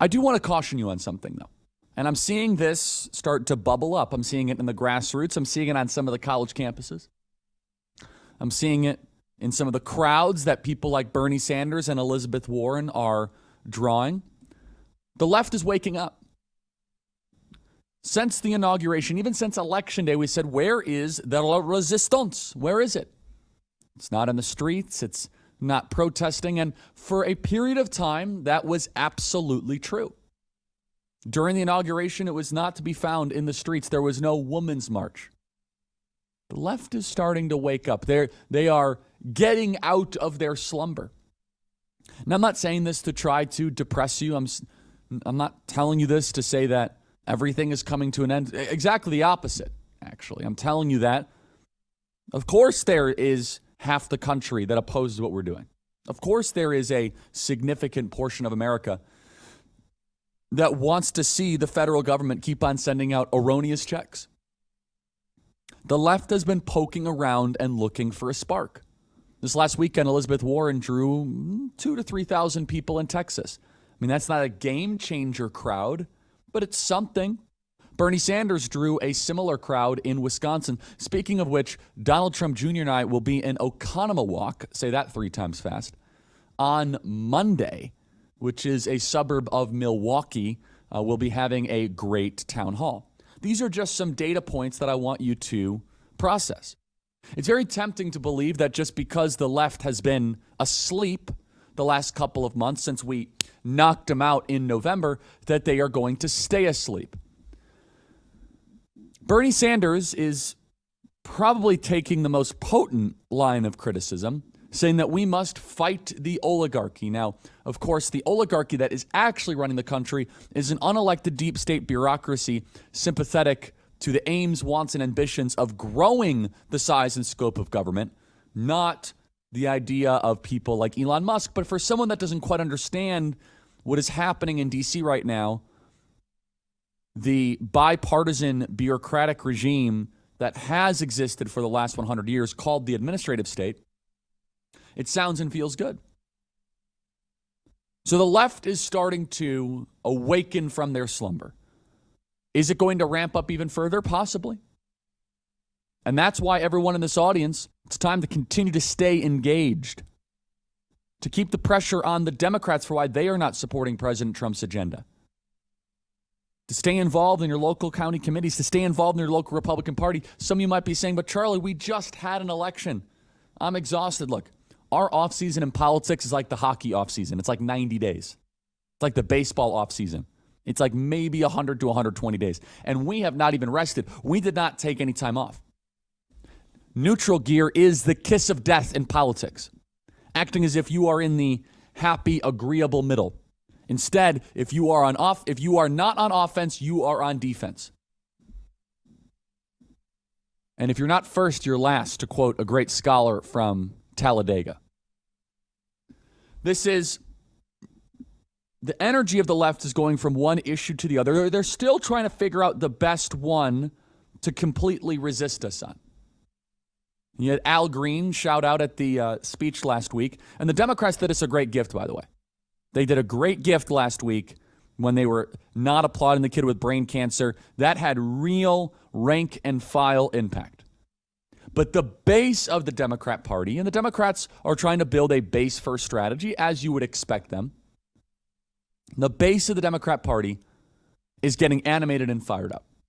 I do want to caution you on something, though. And I'm seeing this start to bubble up. I'm seeing it in the grassroots. I'm seeing it on some of the college campuses. I'm seeing it in some of the crowds that people like Bernie Sanders and Elizabeth Warren are drawing. The left is waking up. Since the inauguration, even since Election Day, we said, where is the resistance? Where is it? It's not in the streets. It's not protesting. And for a period of time, that was absolutely true. During the inauguration, it was not to be found in the streets. There was no women's march. The left is starting to wake up. They are getting out of their slumber. And I'm not saying this to try to depress you. I'm not telling you this to say that everything is coming to an end. Exactly the opposite, actually. I'm telling you that, of course, there is half the country that opposes what we're doing. Of course, there is a significant portion of America that wants to see the federal government keep on sending out erroneous checks. The left has been poking around and looking for a spark. This last weekend, Elizabeth Warren drew 2,000 to 3,000 people in Texas. I mean, that's not a game changer crowd, but it's something. Bernie Sanders drew a similar crowd in Wisconsin. Speaking of which, Donald Trump Jr. and I will be in Oconomowoc, say that 3 times fast, on Monday, which is a suburb of Milwaukee. We'll be having a great town hall. These are just some data points that I want you to process. It's very tempting to believe that just because the left has been asleep the last couple of months since we knocked them out in November, that they are going to stay asleep. Bernie Sanders is probably taking the most potent line of criticism, saying that we must fight the oligarchy. Now, of course, the oligarchy that is actually running the country is an unelected deep state bureaucracy sympathetic to the aims, wants, and ambitions of growing the size and scope of government, not the idea of people like Elon Musk. But for someone that doesn't quite understand what is happening in D.C. right now, the bipartisan bureaucratic regime that has existed for the last 100 years called the administrative state, it sounds and feels good. So the left is starting to awaken from their slumber. Is it going to ramp up even further? Possibly. And that's why everyone in this audience, it's time to continue to stay engaged, to keep the pressure on the Democrats for why they are not supporting President Trump's agenda, to stay involved in your local county committees, to stay involved in your local Republican Party. Some of you might be saying, but Charlie, we just had an election. I'm exhausted. Look, our offseason in politics is like the hockey offseason. It's like 90 days. It's like the baseball offseason. It's like maybe 100 to 120 days. And we have not even rested. We did not take any time off. Neutral gear is the kiss of death in politics, acting as if you are in the happy, agreeable middle. Instead, if you are not on offense, you are on defense. And if you're not first, you're last, to quote a great scholar from Talladega. This is the energy of the left is going from one issue to the other. They're still trying to figure out the best one to completely resist us on. You had Al Green shout out at the speech last week. And the Democrats did us a great gift, by the way. They did a great gift last week when they were not applauding the kid with brain cancer. That had real rank and file impact. But the base of the Democrat Party, and the Democrats are trying to build a base-first strategy, as you would expect them. The base of the Democrat Party is getting animated and fired up.